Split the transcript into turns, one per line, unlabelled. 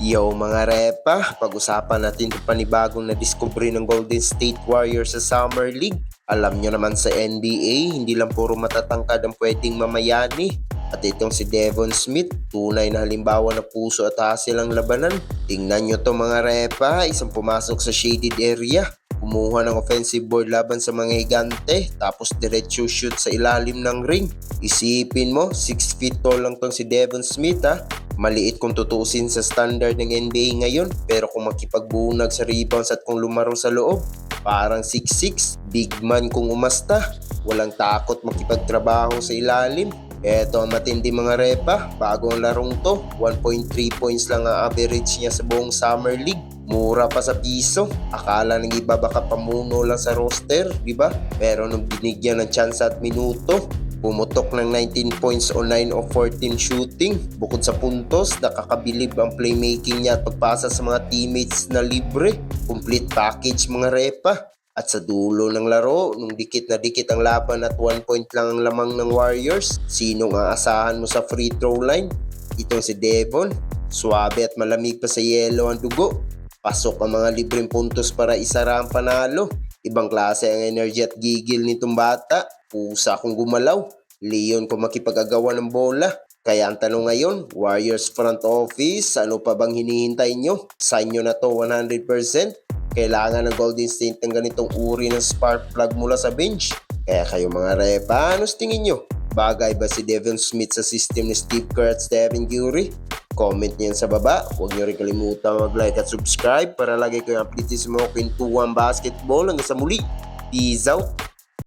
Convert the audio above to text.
Yo mga repa, pag-usapan natin itong panibagong na-discovery ng Golden State Warriors sa Summer League. Alam nyo naman sa NBA, hindi lang puro matatangkad ang pwedeng mamayani. At itong si Devon Smith, tunay na halimbawa na puso at hasil ang labanan. Tingnan nyo to mga repa, isang pumasok sa shaded area. Kumuha ng offensive board laban sa mga higante, tapos diretso shoot sa ilalim ng ring. Isipin mo, 6 feet tall lang tong si Devon Smith ha. Maliit kung tutuusin sa standard ng NBA ngayon, pero kung makipagbunag sa rebounds at kung lumaro sa loob, parang 6'6", big man kung umasta. Walang takot makipagtrabaho sa ilalim. Eto ang matindi mga repa, bago ang larong to, 1.3 points lang ang average niya sa buong Summer League. Mura pa sa piso. Akala ng iba baka pamuno lang sa roster, di ba? Pero nung binigyan ng chance at minuto, pumutok ng 19 points o 9 of 14 shooting. Bukod sa puntos, nakakabilib ang playmaking niya at pagpasa sa mga teammates na libre. Complete package mga repa. At sa dulo ng laro, nung dikit na dikit ang laban at 1 point lang ang lamang ng Warriors, sinong aasahan mo sa free throw line? Itong si Devon. Suwabe at malamig pa sa yelo ang dugo. Pasok ang mga libreng puntos para isara ang panalo. Ibang klase ang energy at gigil nitong bata. Pusa kung gumalaw. Leon kung makipag-agawan ng bola. Kaya ang tanong ngayon, Warriors front office, ano pa bang hinihintay nyo? Sign nyo na to 100%. Kailangan ng Golden State ng ganitong uri ng spark plug mula sa bench. Kaya kayo mga repa, ano tingin nyo? Bagay ba si Devon Smith sa system ni Steve Kerr at Stephen Curry? Comment niyan sa baba. Huwag nyo rin kalimutan mag-like at subscribe para lagi kayong update sa mga kwentuhan basketball. Hanggang sa muli. Peace out!